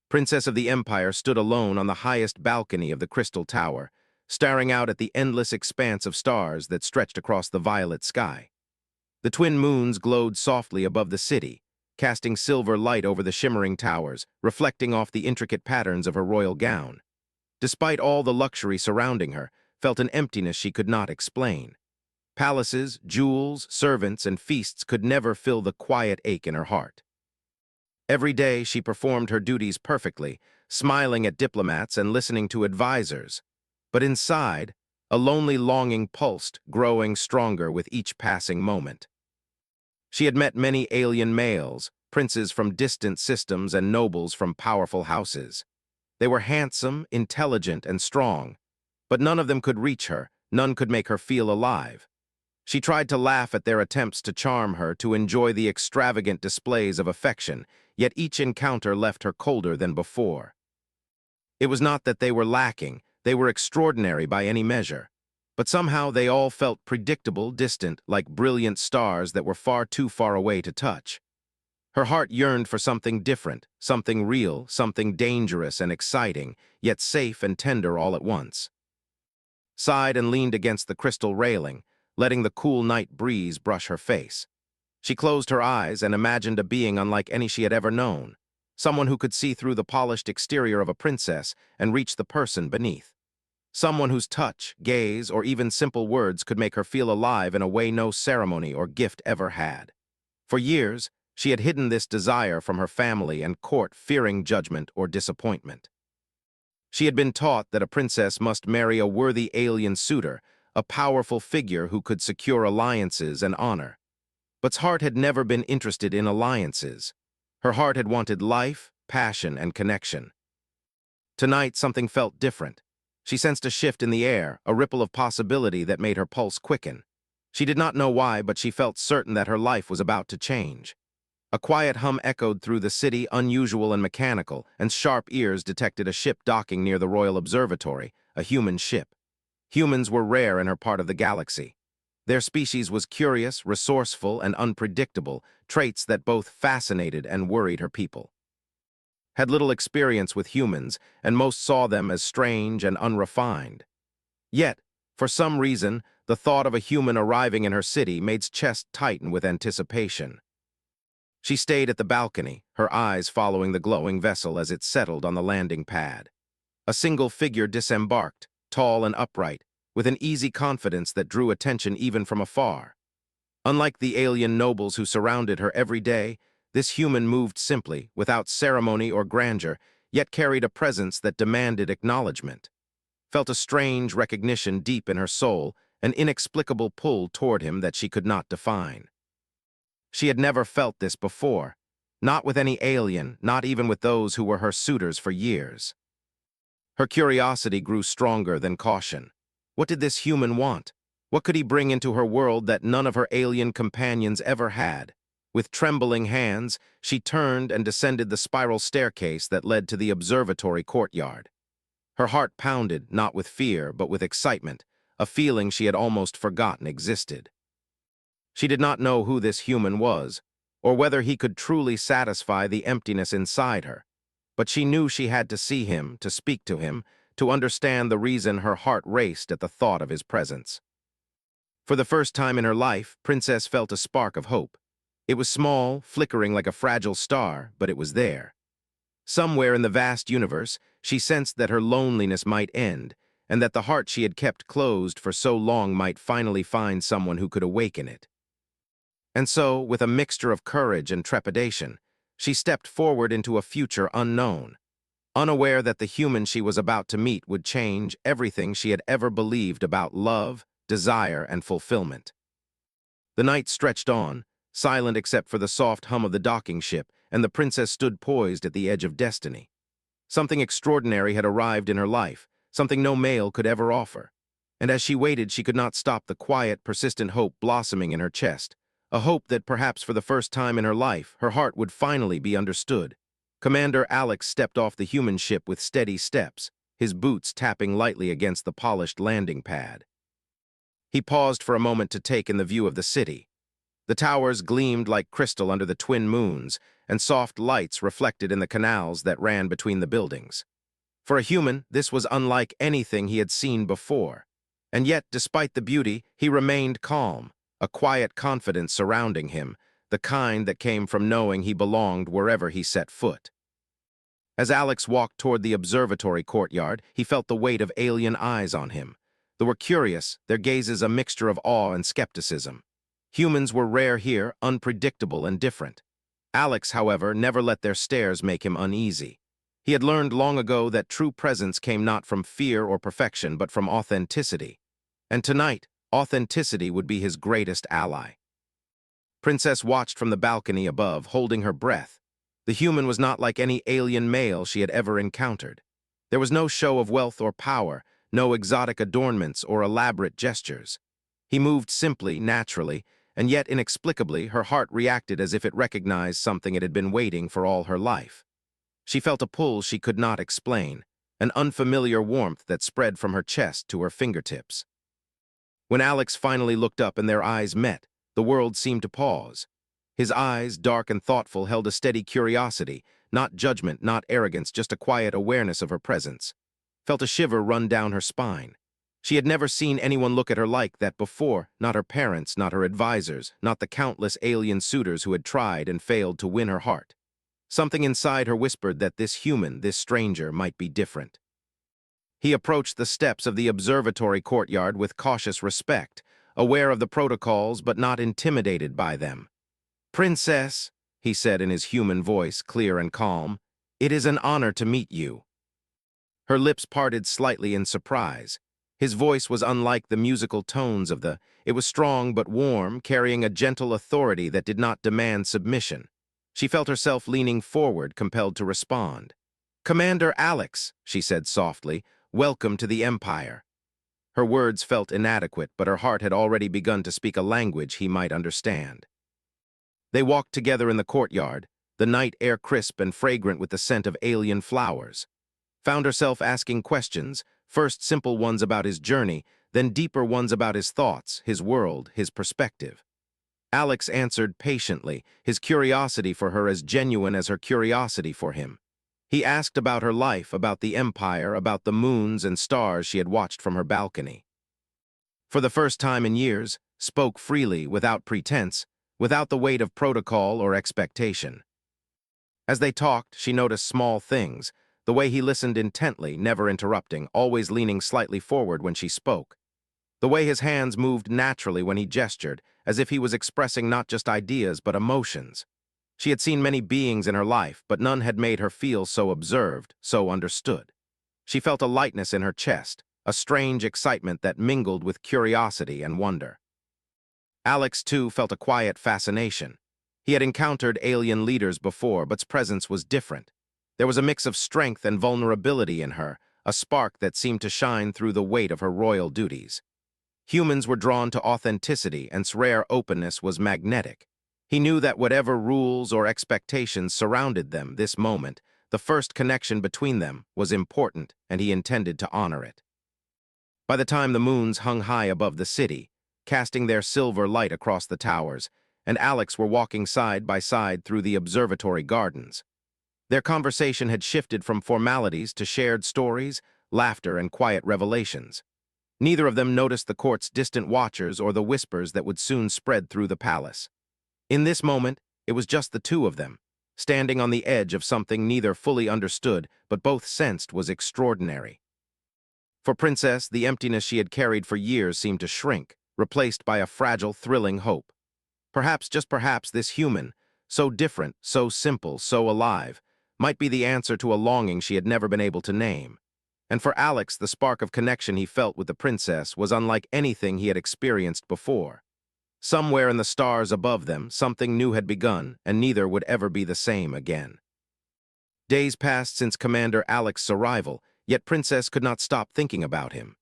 Princess of the Empire stood alone on the highest balcony of the Crystal Tower, staring out at the endless expanse of stars that stretched across the violet sky. The twin moons glowed softly above the city, casting silver light over the shimmering towers, reflecting off the intricate patterns of her royal gown. Despite all the luxury surrounding her, felt an emptiness she could not explain. Palaces, jewels, servants, and feasts could never fill the quiet ache in her heart. Every day she performed her duties perfectly, smiling at diplomats and listening to advisors. But inside, a lonely longing pulsed, growing stronger with each passing moment. She had met many alien males, princes from distant systems and nobles from powerful houses. They were handsome, intelligent, and strong, but none of them could reach her, none could make her feel alive. She tried to laugh at their attempts to charm her, to enjoy the extravagant displays of affection, yet each encounter left her colder than before. It was not that they were lacking, they were extraordinary by any measure. But somehow they all felt predictable, distant, like brilliant stars that were too far away to touch. Her heart yearned for something different, something real, something dangerous and exciting, yet safe and tender all at once. Sighed and leaned against the crystal railing, letting the cool night breeze brush her face. She closed her eyes and imagined a being unlike any she had ever known, someone who could see through the polished exterior of a princess and reach the person beneath. Someone whose touch, gaze, or even simple words could make her feel alive in a way no ceremony or gift ever had. For years, she had hidden this desire from her family and court, fearing judgment or disappointment. She had been taught that a princess must marry a worthy alien suitor, a powerful figure who could secure alliances and honor. But's heart had never been interested in alliances. Her heart had wanted life, passion, and connection. Tonight, something felt different. She sensed a shift in the air, a ripple of possibility that made her pulse quicken. She did not know why, but she felt certain that her life was about to change. A quiet hum echoed through the city, unusual and mechanical, and sharp ears detected a ship docking near the Royal Observatory, a human ship. Humans were rare in her part of the galaxy. Their species was curious, resourceful, and unpredictable, traits that both fascinated and worried her people. Had little experience with humans, and most saw them as strange and unrefined. Yet, for some reason, the thought of a human arriving in her city made her chest tighten with anticipation. She stayed at the balcony, her eyes following the glowing vessel as it settled on the landing pad. A single figure disembarked, tall and upright, with an easy confidence that drew attention even from afar. Unlike the alien nobles who surrounded her every day, this human moved simply, without ceremony or grandeur, yet carried a presence that demanded acknowledgement. Felt a strange recognition deep in her soul, an inexplicable pull toward him that she could not define. She had never felt this before, not with any alien, not even with those who were her suitors for years. Her curiosity grew stronger than caution. What did this human want? What could he bring into her world that none of her alien companions ever had? With trembling hands, she turned and descended the spiral staircase that led to the observatory courtyard. Her heart pounded, not with fear, but with excitement, a feeling she had almost forgotten existed. She did not know who this human was, or whether he could truly satisfy the emptiness inside her, but she knew she had to see him, to speak to him, to understand the reason her heart raced at the thought of his presence. For the first time in her life, Princess felt a spark of hope. It was small, flickering like a fragile star, but it was there. Somewhere in the vast universe, she sensed that her loneliness might end, and that the heart she had kept closed for so long might finally find someone who could awaken it. And so, with a mixture of courage and trepidation, she stepped forward into a future unknown, unaware that the human she was about to meet would change everything she had ever believed about love, desire, and fulfillment. The night stretched on, silent except for the soft hum of the docking ship, and the princess stood poised at the edge of destiny. Something extraordinary had arrived in her life, something no male could ever offer. And as she waited, she could not stop the quiet, persistent hope blossoming in her chest, a hope that perhaps for the first time in her life, her heart would finally be understood. Commander Alex stepped off the human ship with steady steps, his boots tapping lightly against the polished landing pad. He paused for a moment to take in the view of the city. The towers gleamed like crystal under the twin moons, and soft lights reflected in the canals that ran between the buildings. For a human, this was unlike anything he had seen before. And yet, despite the beauty, he remained calm, a quiet confidence surrounding him, the kind that came from knowing he belonged wherever he set foot. As Alex walked toward the observatory courtyard, he felt the weight of alien eyes on him. They were curious, their gazes a mixture of awe and skepticism. Humans were rare here, unpredictable and different. Alex, however, never let their stares make him uneasy. He had learned long ago that true presence came not from fear or perfection, but from authenticity. And tonight, authenticity would be his greatest ally. Princess watched from the balcony above, holding her breath. The human was not like any alien male she had ever encountered. There was no show of wealth or power, no exotic adornments or elaborate gestures. He moved simply, naturally, and yet inexplicably her heart reacted as if it recognized something it had been waiting for all her life. She felt a pull she could not explain, an unfamiliar warmth that spread from her chest to her fingertips. When Alex finally looked up and their eyes met, the world seemed to pause. His eyes, dark and thoughtful, held a steady curiosity, not judgment, not arrogance, just a quiet awareness of her presence. Felt a shiver run down her spine. She had never seen anyone look at her like that before, not her parents, not her advisors, not the countless alien suitors who had tried and failed to win her heart. Something inside her whispered that this human, this stranger, might be different. He approached the steps of the observatory courtyard with cautious respect, aware of the protocols but not intimidated by them. "Princess," he said in his human voice, clear and calm, "it is an honor to meet you." Her lips parted slightly in surprise. His voice was unlike the musical tones of it was strong but warm, carrying a gentle authority that did not demand submission. She felt herself leaning forward, compelled to respond. "Commander Alex," she said softly, "welcome to the Empire." Her words felt inadequate, but her heart had already begun to speak a language he might understand. They walked together in the courtyard, the night air crisp and fragrant with the scent of alien flowers. Found herself asking questions, first simple ones about his journey, then deeper ones about his thoughts, his world, his perspective. Alex answered patiently, his curiosity for her as genuine as her curiosity for him. He asked about her life, about the Empire, about the moons and stars she had watched from her balcony. For the first time in years, spoke freely, without pretense, without the weight of protocol or expectation. As they talked, she noticed small things, the way he listened intently, never interrupting, always leaning slightly forward when she spoke. The way his hands moved naturally when he gestured, as if he was expressing not just ideas but emotions. She had seen many beings in her life, but none had made her feel so observed, so understood. She felt a lightness in her chest, a strange excitement that mingled with curiosity and wonder. Alex, too, felt a quiet fascination. He had encountered alien leaders before, but his presence was different. There was a mix of strength and vulnerability in her, a spark that seemed to shine through the weight of her royal duties. Humans were drawn to authenticity, and its rare openness was magnetic. He knew that whatever rules or expectations surrounded them this moment, the first connection between them was important, and he intended to honor it. By the time the moons hung high above the city, casting their silver light across the towers, and Alex were walking side by side through the observatory gardens. Their conversation had shifted from formalities to shared stories, laughter, and quiet revelations. Neither of them noticed the court's distant watchers or the whispers that would soon spread through the palace. In this moment, it was just the two of them, standing on the edge of something neither fully understood but both sensed was extraordinary. For Princess, the emptiness she had carried for years seemed to shrink, replaced by a fragile, thrilling hope. Perhaps, just perhaps, this human, so different, so simple, so alive, might be the answer to a longing she had never been able to name. And for Alex, the spark of connection he felt with the princess was unlike anything he had experienced before. Somewhere in the stars above them, something new had begun, and neither would ever be the same again. Days passed since Commander Alex's arrival, yet Princess could not stop thinking about him.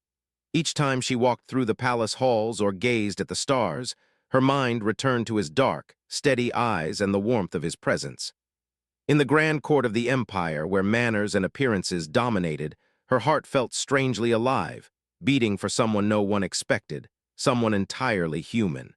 Each time she walked through the palace halls or gazed at the stars, her mind returned to his dark, steady eyes and the warmth of his presence. In the grand court of the Empire, where manners and appearances dominated, her heart felt strangely alive, beating for someone no one expected, someone entirely human.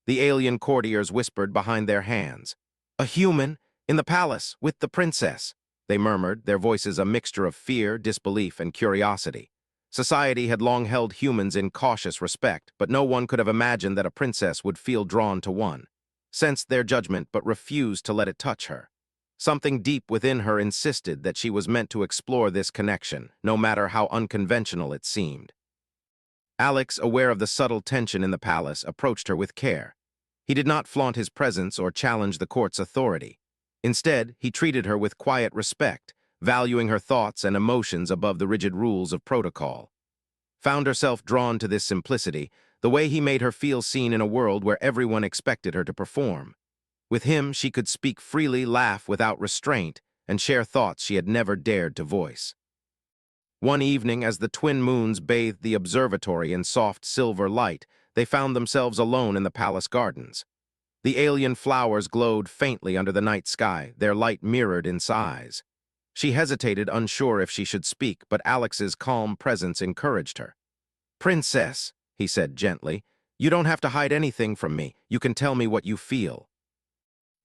The alien courtiers whispered behind their hands. "A human? In the palace, with the princess," they murmured, their voices a mixture of fear, disbelief, and curiosity. Society had long held humans in cautious respect, but no one could have imagined that a princess would feel drawn to one, sensed their judgment but refused to let it touch her. Something deep within her insisted that she was meant to explore this connection, no matter how unconventional it seemed. Alex, aware of the subtle tension in the palace, approached her with care. He did not flaunt his presence or challenge the court's authority. Instead, he treated her with quiet respect, valuing her thoughts and emotions above the rigid rules of protocol. Found herself drawn to this simplicity, the way he made her feel seen in a world where everyone expected her to perform. With him, she could speak freely, laugh without restraint, and share thoughts she had never dared to voice. One evening, as the twin moons bathed the observatory in soft silver light, they found themselves alone in the palace gardens. The alien flowers glowed faintly under the night sky, their light mirrored in eyes. She hesitated, unsure if she should speak, but Alex's calm presence encouraged her. "Princess," he said gently, "you don't have to hide anything from me. You can tell me what you feel."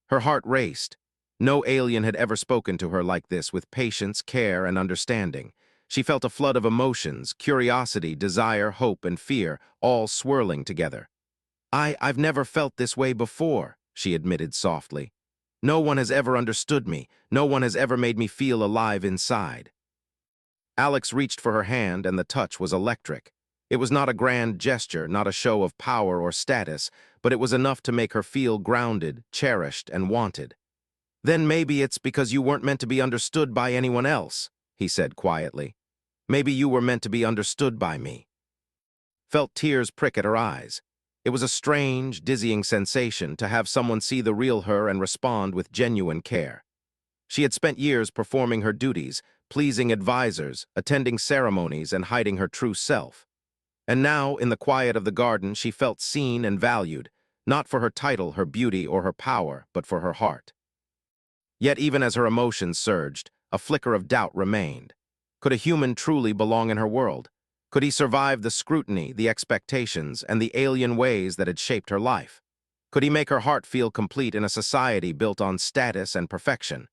Her heart raced. No alien had ever spoken to her like this, with patience, care, and understanding. She felt a flood of emotions, curiosity, desire, hope, and fear, all swirling together. I've never felt this way before," she admitted softly. "No one has ever understood me. No one has ever made me feel alive inside." Alex reached for her hand, and the touch was electric. It was not a grand gesture, not a show of power or status, but it was enough to make her feel grounded, cherished, and wanted. "Then maybe it's because you weren't meant to be understood by anyone else," he said quietly. "Maybe you were meant to be understood by me." Felt tears prick at her eyes. It was a strange, dizzying sensation to have someone see the real her and respond with genuine care. She had spent years performing her duties, pleasing advisors, attending ceremonies, and hiding her true self. And now, in the quiet of the garden, she felt seen and valued, not for her title, her beauty, or her power, but for her heart. Yet even as her emotions surged, a flicker of doubt remained. Could a human truly belong in her world? Could he survive the scrutiny, the expectations, and the alien ways that had shaped her life? Could he make her heart feel complete in a society built on status and perfection?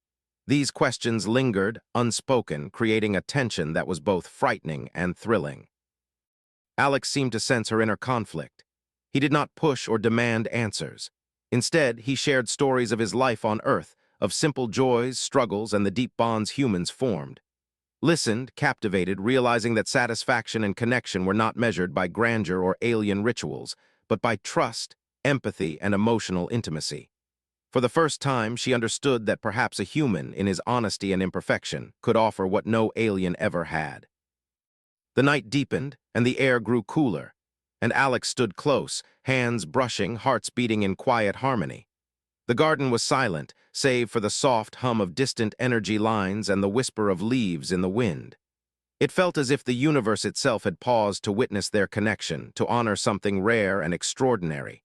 These questions lingered, unspoken, creating a tension that was both frightening and thrilling. Alex seemed to sense her inner conflict. He did not push or demand answers. Instead, he shared stories of his life on Earth, of simple joys, struggles, and the deep bonds humans formed. Listened, captivated, realizing that satisfaction and connection were not measured by grandeur or alien rituals, but by trust, empathy, and emotional intimacy. For the first time, she understood that perhaps a human, in his honesty and imperfection, could offer what no alien ever had. The night deepened, and the air grew cooler, and Alex stood close, hands brushing, hearts beating in quiet harmony. The garden was silent, save for the soft hum of distant energy lines and the whisper of leaves in the wind. It felt as if the universe itself had paused to witness their connection, to honor something rare and extraordinary.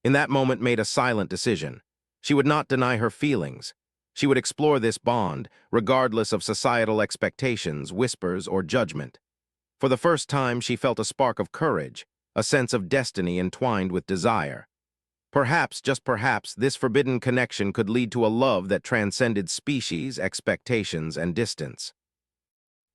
In that moment made a silent decision. She would not deny her feelings. She would explore this bond, regardless of societal expectations, whispers, or judgment. For the first time, she felt a spark of courage, a sense of destiny entwined with desire. Perhaps, just perhaps, this forbidden connection could lead to a love that transcended species, expectations, and distance.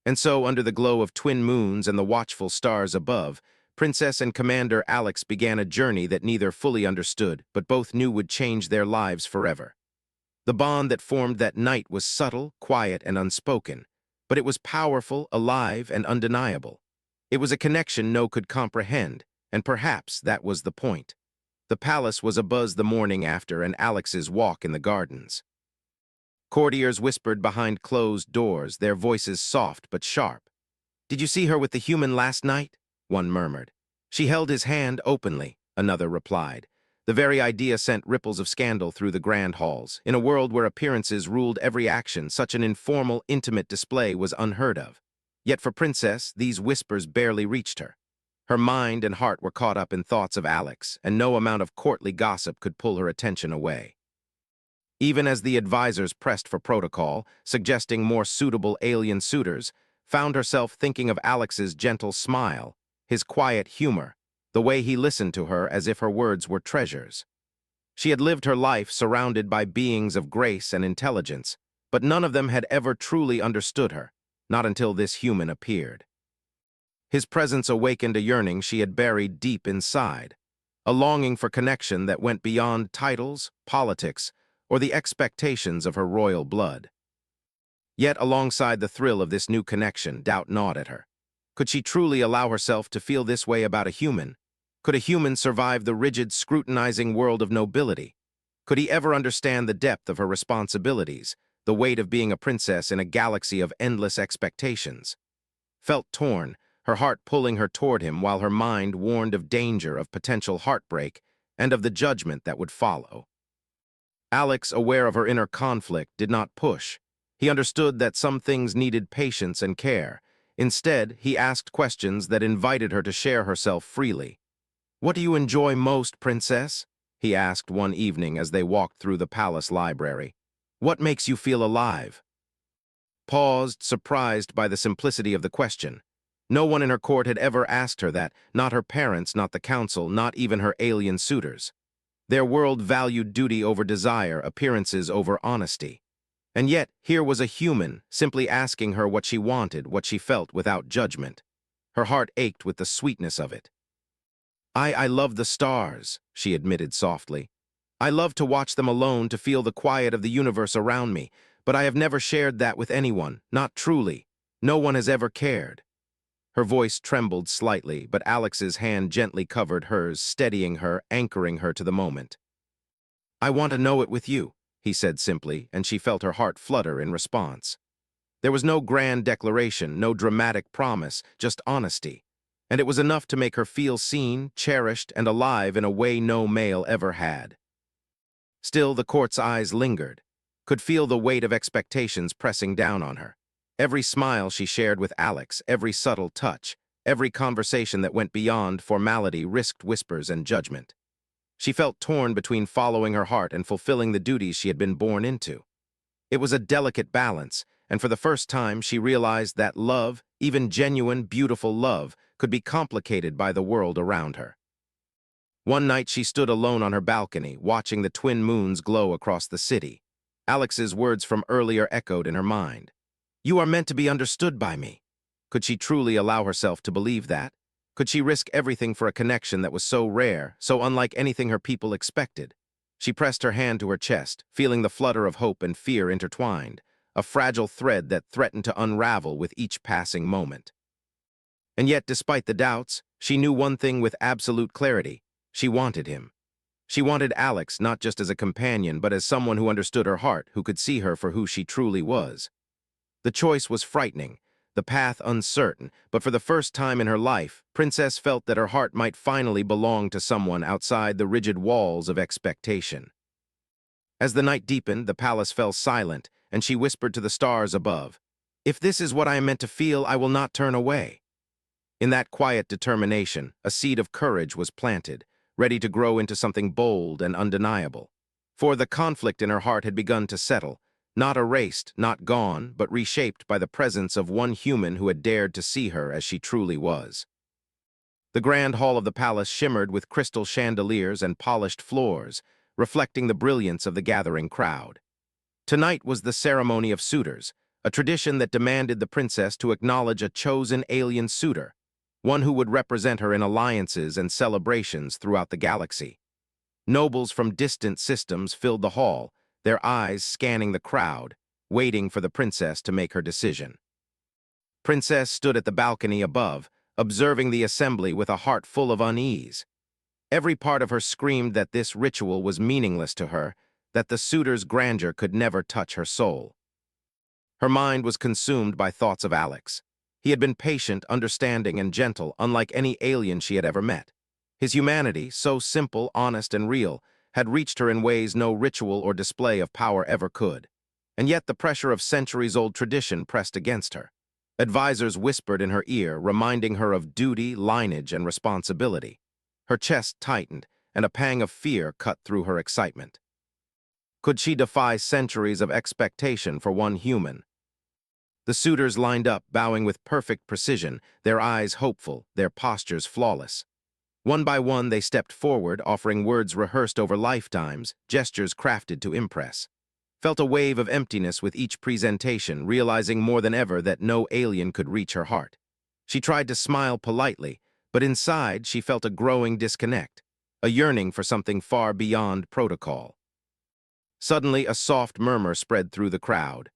And so, under the glow of twin moons and the watchful stars above, Princess and Commander Alex began a journey that neither fully understood, but both knew would change their lives forever. The bond that formed that night was subtle, quiet, and unspoken, but it was powerful, alive, and undeniable. It was a connection no could comprehend, and perhaps that was the point. The palace was abuzz the morning after and Alex's walk in the gardens. Courtiers whispered behind closed doors, their voices soft but sharp. "Did you see her with the human last night?" one murmured. "She held his hand openly," another replied. The very idea sent ripples of scandal through the grand halls. In a world where appearances ruled every action, such an informal, intimate display was unheard of. Yet for Princess, these whispers barely reached her. Her mind and heart were caught up in thoughts of Alex, and no amount of courtly gossip could pull her attention away. Even as the advisors pressed for protocol, suggesting more suitable alien suitors, found herself thinking of Alex's gentle smile, his quiet humor, the way he listened to her as if her words were treasures. She had lived her life surrounded by beings of grace and intelligence, but none of them had ever truly understood her, not until this human appeared. His presence awakened a yearning she had buried deep inside, a longing for connection that went beyond titles, politics, or the expectations of her royal blood. Yet alongside the thrill of this new connection, doubt gnawed at her. Could she truly allow herself to feel this way about a human? Could a human survive the rigid, scrutinizing world of nobility? Could he ever understand the depth of her responsibilities, the weight of being a princess in a galaxy of endless expectations? Felt torn, her heart pulling her toward him while her mind warned of danger, of potential heartbreak, and of the judgment that would follow. Alex, aware of her inner conflict, did not push. He understood that some things needed patience and care. Instead, he asked questions that invited her to share herself freely. "What do you enjoy most, princess?" he asked one evening as they walked through the palace library. "What makes you feel alive?" Paused, surprised by the simplicity of the question. No one in her court had ever asked her that, not her parents, not the council, not even her alien suitors. Their world valued duty over desire, appearances over honesty. And yet, here was a human, simply asking her what she wanted, what she felt without judgment. Her heart ached with the sweetness of it. I love the stars," she admitted softly. "I love to watch them alone, to feel the quiet of the universe around me, but I have never shared that with anyone, not truly. No one has ever cared." Her voice trembled slightly, but Alex's hand gently covered hers, steadying her, anchoring her to the moment. "I want to know it with you," he said simply, and she felt her heart flutter in response. There was no grand declaration, no dramatic promise, just honesty. And it was enough to make her feel seen, cherished, and alive in a way no male ever had. Still, the court's eyes lingered, could feel the weight of expectations pressing down on her. Every smile she shared with Alex, every subtle touch, every conversation that went beyond formality risked whispers and judgment. She felt torn between following her heart and fulfilling the duties she had been born into. It was a delicate balance, and for the first time she realized that love, even genuine, beautiful love, could be complicated by the world around her. One night she stood alone on her balcony, watching the twin moons glow across the city. Alex's words from earlier echoed in her mind. "You are meant to be understood by me." Could she truly allow herself to believe that? Could she risk everything for a connection that was so rare, so unlike anything her people expected? She pressed her hand to her chest, feeling the flutter of hope and fear intertwined, a fragile thread that threatened to unravel with each passing moment. And yet, despite the doubts, she knew one thing with absolute clarity. She wanted him. She wanted Alex not just as a companion, but as someone who understood her heart, who could see her for who she truly was. The choice was frightening, the path uncertain, but for the first time in her life, Princess felt that her heart might finally belong to someone outside the rigid walls of expectation. As the night deepened, the palace fell silent, and she whispered to the stars above, "If this is what I am meant to feel, I will not turn away." In that quiet determination, a seed of courage was planted, ready to grow into something bold and undeniable. For the conflict in her heart had begun to settle, not erased, not gone, but reshaped by the presence of one human who had dared to see her as she truly was. The grand hall of the palace shimmered with crystal chandeliers and polished floors, reflecting the brilliance of the gathering crowd. Tonight was the ceremony of suitors, a tradition that demanded the princess to acknowledge a chosen alien suitor, one who would represent her in alliances and celebrations throughout the galaxy. Nobles from distant systems filled the hall, their eyes scanning the crowd, waiting for the princess to make her decision. Princess stood at the balcony above, observing the assembly with a heart full of unease. Every part of her screamed that this ritual was meaningless to her, that the suitor's grandeur could never touch her soul. Her mind was consumed by thoughts of Alex. He had been patient, understanding, and gentle, unlike any alien she had ever met. His humanity, so simple, honest, and real, had reached her in ways no ritual or display of power ever could. And yet the pressure of centuries-old tradition pressed against her. Advisors whispered in her ear, reminding her of duty, lineage, and responsibility. Her chest tightened, and a pang of fear cut through her excitement. Could she defy centuries of expectation for one human? The suitors lined up, bowing with perfect precision, their eyes hopeful, their postures flawless. One by one, they stepped forward, offering words rehearsed over lifetimes, gestures crafted to impress. Felt a wave of emptiness with each presentation, realizing more than ever that no alien could reach her heart. She tried to smile politely, but inside she felt a growing disconnect, a yearning for something far beyond protocol. Suddenly, a soft murmur spread through the crowd.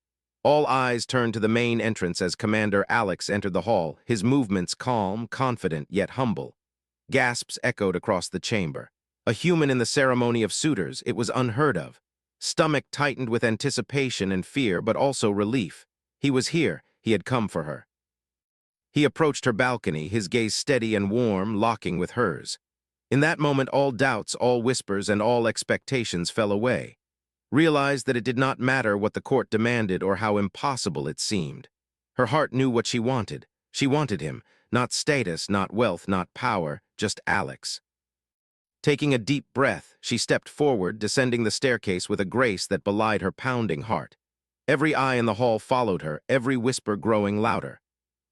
All eyes turned to the main entrance as Commander Alex entered the hall, his movements calm, confident, yet humble. Gasps echoed across the chamber. A human in the ceremony of suitors, it was unheard of. Stomach tightened with anticipation and fear, but also relief. He was here. He had come for her. He approached her balcony, his gaze steady and warm, locking with hers. In that moment, all doubts, all whispers, and all expectations fell away. Realized that it did not matter what the court demanded or how impossible it seemed. Her heart knew what she wanted. She wanted him. Not status, not wealth, not power, just Alex. Taking a deep breath, she stepped forward, descending the staircase with a grace that belied her pounding heart. Every eye in the hall followed her, every whisper growing louder.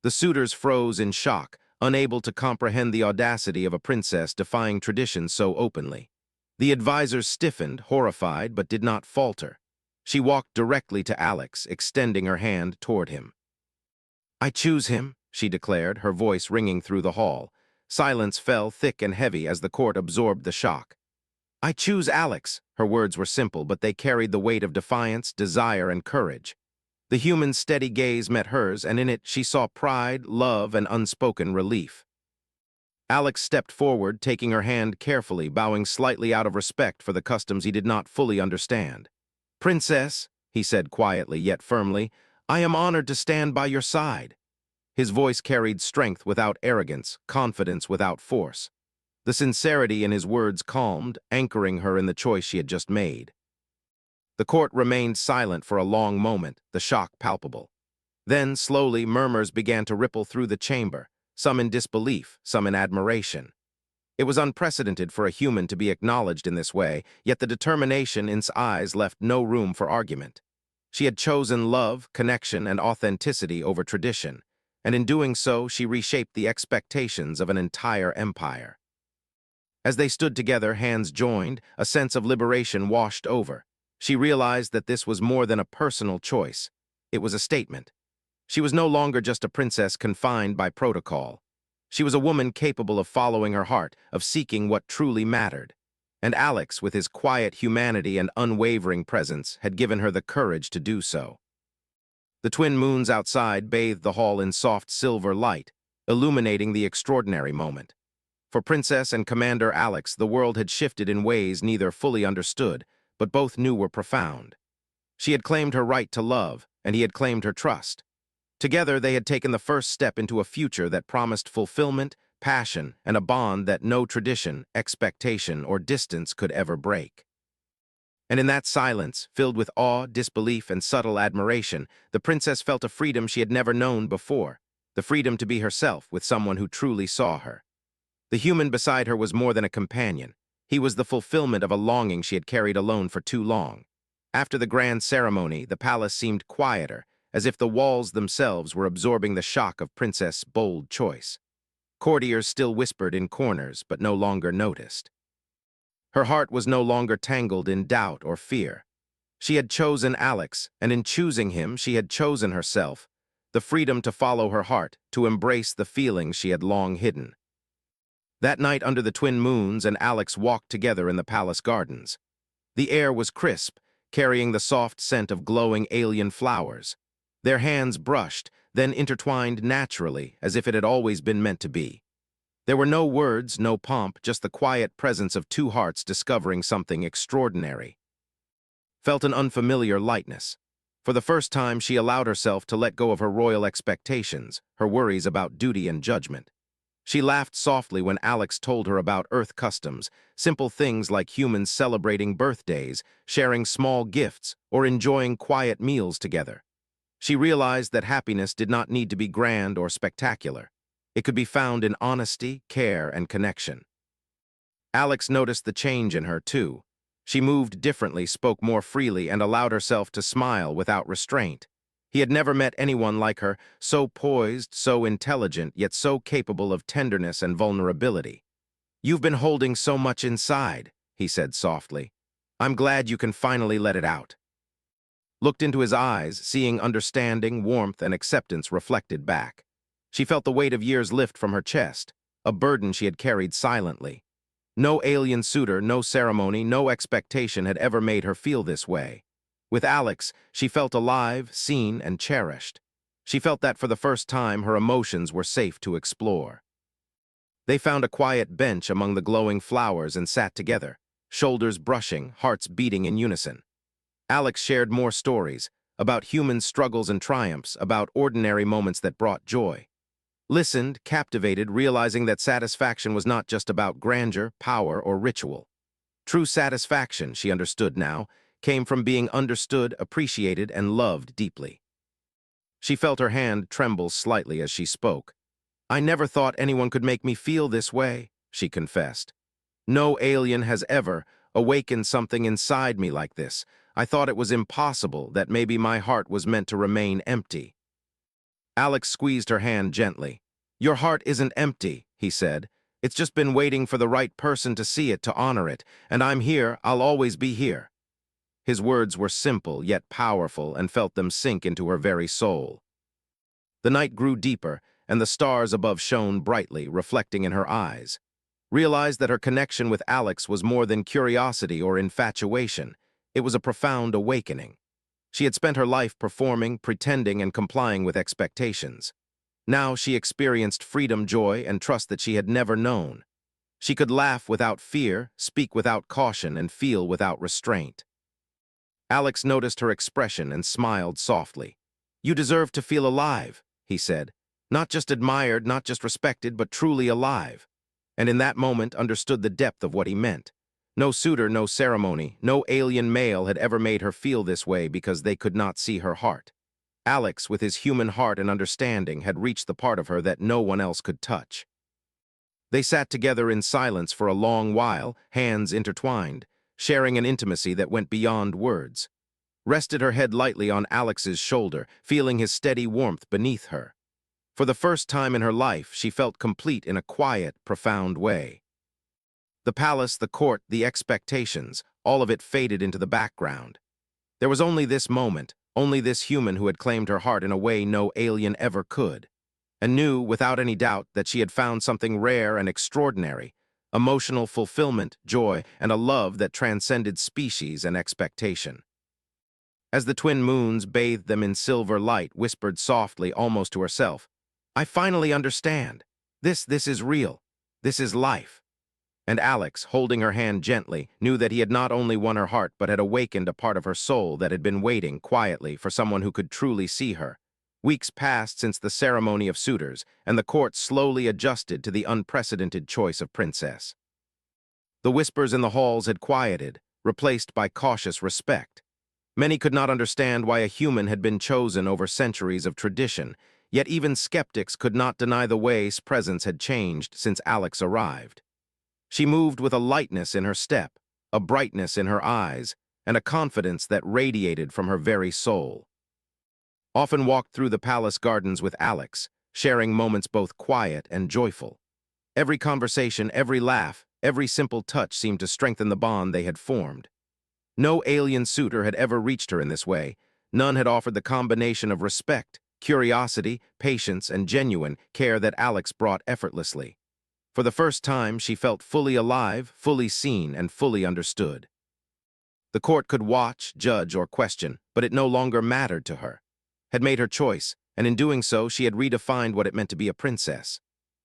The suitors froze in shock, unable to comprehend the audacity of a princess defying tradition so openly. The advisors stiffened, horrified, but did not falter. She walked directly to Alex, extending her hand toward him. "I choose him," she declared, her voice ringing through the hall. Silence fell thick and heavy as the court absorbed the shock. "I choose Alex." Her words were simple, but they carried the weight of defiance, desire, and courage. The human's steady gaze met hers, and in it she saw pride, love, and unspoken relief. Alex stepped forward, taking her hand carefully, bowing slightly out of respect for the customs he did not fully understand. "Princess," he said quietly yet firmly, "I am honored to stand by your side." His voice carried strength without arrogance, confidence without force. The sincerity in his words calmed, anchoring her in the choice she had just made. The court remained silent for a long moment, the shock palpable. Then, slowly, murmurs began to ripple through the chamber, some in disbelief, some in admiration. It was unprecedented for a human to be acknowledged in this way, yet the determination in his eyes left no room for argument. She had chosen love, connection, and authenticity over tradition, and in doing so, she reshaped the expectations of an entire empire. As they stood together, hands joined, a sense of liberation washed over. She realized that this was more than a personal choice. It was a statement. She was no longer just a princess confined by protocol. She was a woman capable of following her heart, of seeking what truly mattered. And Alex, with his quiet humanity and unwavering presence, had given her the courage to do so. The twin moons outside bathed the hall in soft silver light, illuminating the extraordinary moment. For Princess and Commander Alex, the world had shifted in ways neither fully understood, but both knew were profound. She had claimed her right to love, and he had claimed her trust. Together, they had taken the first step into a future that promised fulfillment, passion, and a bond that no tradition, expectation, or distance could ever break. And in that silence, filled with awe, disbelief, and subtle admiration, the princess felt a freedom she had never known before, the freedom to be herself with someone who truly saw her. The human beside her was more than a companion. He was the fulfillment of a longing she had carried alone for too long. After the grand ceremony, the palace seemed quieter, as if the walls themselves were absorbing the shock of Princess' bold choice. Courtiers still whispered in corners, but no longer noticed. Her heart was no longer tangled in doubt or fear. She had chosen Alex, and in choosing him, she had chosen herself, the freedom to follow her heart, to embrace the feelings she had long hidden. That night under the twin moons, and Alex walked together in the palace gardens. The air was crisp, carrying the soft scent of glowing alien flowers. Their hands brushed, then intertwined naturally, as if it had always been meant to be. There were no words, no pomp, just the quiet presence of two hearts discovering something extraordinary. Felt an unfamiliar lightness. For the first time, she allowed herself to let go of her royal expectations, her worries about duty and judgment. She laughed softly when Alex told her about Earth customs, simple things like humans celebrating birthdays, sharing small gifts, or enjoying quiet meals together. She realized that happiness did not need to be grand or spectacular. It could be found in honesty, care, and connection. Alex noticed the change in her, too. She moved differently, spoke more freely, and allowed herself to smile without restraint. He had never met anyone like her, so poised, so intelligent, yet so capable of tenderness and vulnerability. "You've been holding so much inside," he said softly. "I'm glad you can finally let it out." Looked into his eyes, seeing understanding, warmth, and acceptance reflected back. She felt the weight of years lift from her chest, a burden she had carried silently. No alien suitor, no ceremony, no expectation had ever made her feel this way. With Alex, she felt alive, seen, and cherished. She felt that for the first time her emotions were safe to explore. They found a quiet bench among the glowing flowers and sat together, shoulders brushing, hearts beating in unison. Alex shared more stories, about human struggles and triumphs, about ordinary moments that brought joy. Listened, captivated, realizing that satisfaction was not just about grandeur, power, or ritual. True satisfaction, she understood now, came from being understood, appreciated, and loved deeply. She felt her hand tremble slightly as she spoke. "I never thought anyone could make me feel this way," she confessed. "No alien has ever awakened something inside me like this. I thought it was impossible, that maybe my heart was meant to remain empty." Alex squeezed her hand gently. "Your heart isn't empty," he said. "It's just been waiting for the right person to see it, to honor it. And I'm here, I'll always be here." His words were simple yet powerful and felt them sink into her very soul. The night grew deeper, and the stars above shone brightly, reflecting in her eyes. Realized that her connection with Alex was more than curiosity or infatuation. It was a profound awakening. She had spent her life performing, pretending, and complying with expectations. Now she experienced freedom, joy, and trust that she had never known. She could laugh without fear, speak without caution, and feel without restraint. Alex noticed her expression and smiled softly. "You deserve to feel alive," he said. "Not just admired, not just respected, but truly alive." And in that moment understood the depth of what he meant. No suitor, no ceremony, no alien male had ever made her feel this way because they could not see her heart. Alex, with his human heart and understanding, had reached the part of her that no one else could touch. They sat together in silence for a long while, hands intertwined, sharing an intimacy that went beyond words. Rested her head lightly on Alex's shoulder, feeling his steady warmth beneath her. For the first time in her life, she felt complete in a quiet, profound way. The palace, the court, the expectations, all of it faded into the background. There was only this moment, only this human who had claimed her heart in a way no alien ever could, and knew, without any doubt, that she had found something rare and extraordinary, emotional fulfillment, joy, and a love that transcended species and expectation. As the twin moons bathed them in silver light, whispered softly, almost to herself, "I finally understand. This is real. This is life." And Alex, holding her hand gently, knew that he had not only won her heart but had awakened a part of her soul that had been waiting quietly for someone who could truly see her. Weeks passed since the ceremony of suitors, and the court slowly adjusted to the unprecedented choice of princess. The whispers in the halls had quieted, replaced by cautious respect. Many could not understand why a human had been chosen over centuries of tradition, yet even skeptics could not deny the way's presence had changed since Alex arrived. She moved with a lightness in her step, a brightness in her eyes, and a confidence that radiated from her very soul. Often walked through the palace gardens with Alex, sharing moments both quiet and joyful. Every conversation, every laugh, every simple touch seemed to strengthen the bond they had formed. No alien suitor had ever reached her in this way. None had offered the combination of respect, curiosity, patience, and genuine care that Alex brought effortlessly. For the first time, she felt fully alive, fully seen, and fully understood. The court could watch, judge, or question, but it no longer mattered to her. Had made her choice, and in doing so, she had redefined what it meant to be a princess.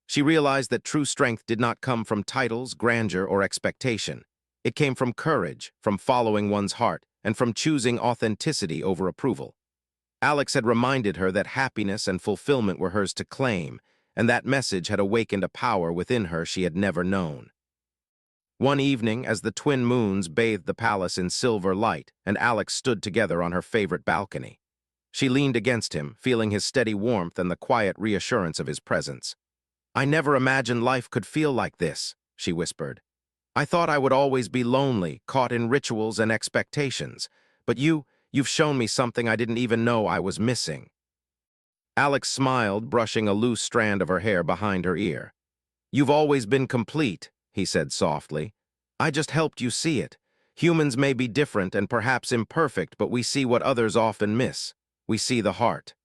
She realized that true strength did not come from titles, grandeur, or expectation. It came from courage, from following one's heart, and from choosing authenticity over approval. Alex had reminded her that happiness and fulfillment were hers to claim, and that message had awakened a power within her she had never known. One evening, as the twin moons bathed the palace in silver light, and Alex stood together on her favorite balcony, she leaned against him, feeling his steady warmth and the quiet reassurance of his presence. "I never imagined life could feel like this," she whispered. "I thought I would always be lonely, caught in rituals and expectations. But you've shown me something I didn't even know I was missing." Alex smiled, brushing a loose strand of her hair behind her ear. "You've always been complete," he said softly. "I just helped you see it. Humans may be different and perhaps imperfect, but we see what others often miss. We see the heart."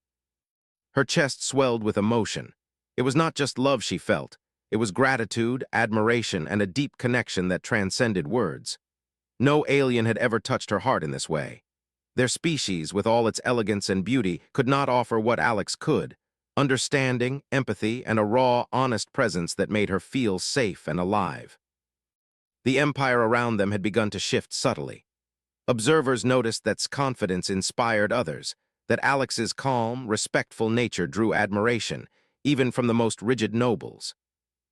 Her chest swelled with emotion. It was not just love she felt. It was gratitude, admiration, and a deep connection that transcended words. No alien had ever touched her heart in this way. Their species, with all its elegance and beauty, could not offer what Alex could: understanding, empathy, and a raw, honest presence that made her feel safe and alive. The empire around them had begun to shift subtly. Observers noticed that confidence inspired others, that Alex's calm, respectful nature drew admiration, even from the most rigid nobles.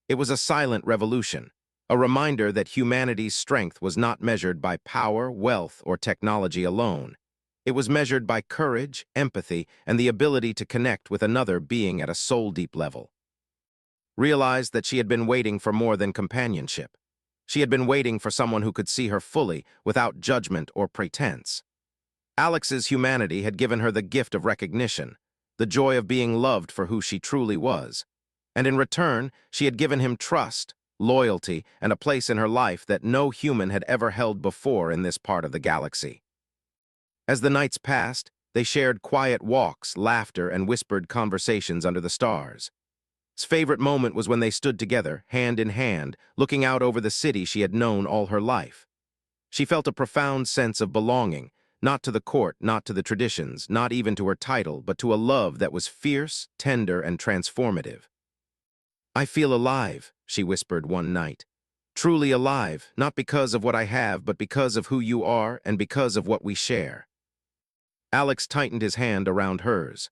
It was a silent revolution, a reminder that humanity's strength was not measured by power, wealth, or technology alone. It was measured by courage, empathy, and the ability to connect with another being at a soul-deep level. Realized that she had been waiting for more than companionship. She had been waiting for someone who could see her fully, without judgment or pretense. Alex's humanity had given her the gift of recognition, the joy of being loved for who she truly was. And in return, she had given him trust, loyalty, and a place in her life that no human had ever held before in this part of the galaxy. As the nights passed, they shared quiet walks, laughter, and whispered conversations under the stars. His favorite moment was when they stood together, hand in hand, looking out over the city she had known all her life. She felt a profound sense of belonging, not to the court, not to the traditions, not even to her title, but to a love that was fierce, tender, and transformative. "I feel alive," she whispered one night. "Truly alive, not because of what I have, but because of who you are and because of what we share." Alex tightened his hand around hers.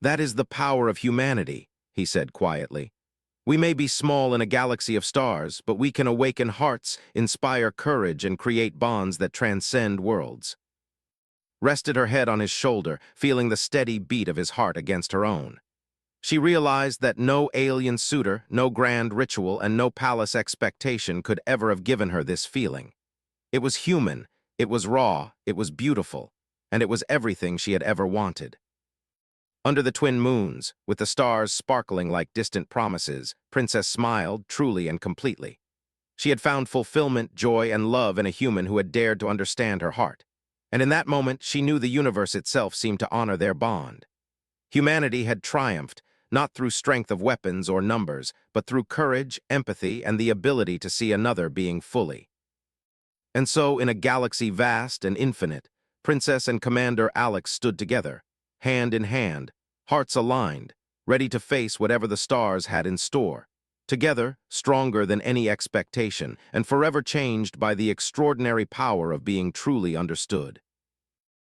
"That is the power of humanity," he said quietly. "We may be small in a galaxy of stars, but we can awaken hearts, inspire courage, and create bonds that transcend worlds." Rested her head on his shoulder, feeling the steady beat of his heart against her own. She realized that no alien suitor, no grand ritual, and no palace expectation could ever have given her this feeling. It was human, it was raw, it was beautiful, and it was everything she had ever wanted. Under the twin moons, with the stars sparkling like distant promises, Princess smiled truly and completely. She had found fulfillment, joy, and love in a human who had dared to understand her heart. And in that moment, she knew the universe itself seemed to honor their bond. Humanity had triumphed, not through strength of weapons or numbers, but through courage, empathy, and the ability to see another being fully. And so, in a galaxy vast and infinite, Princess and Commander Alex stood together, hand in hand, hearts aligned, ready to face whatever the stars had in store. Together, stronger than any expectation, and forever changed by the extraordinary power of being truly understood.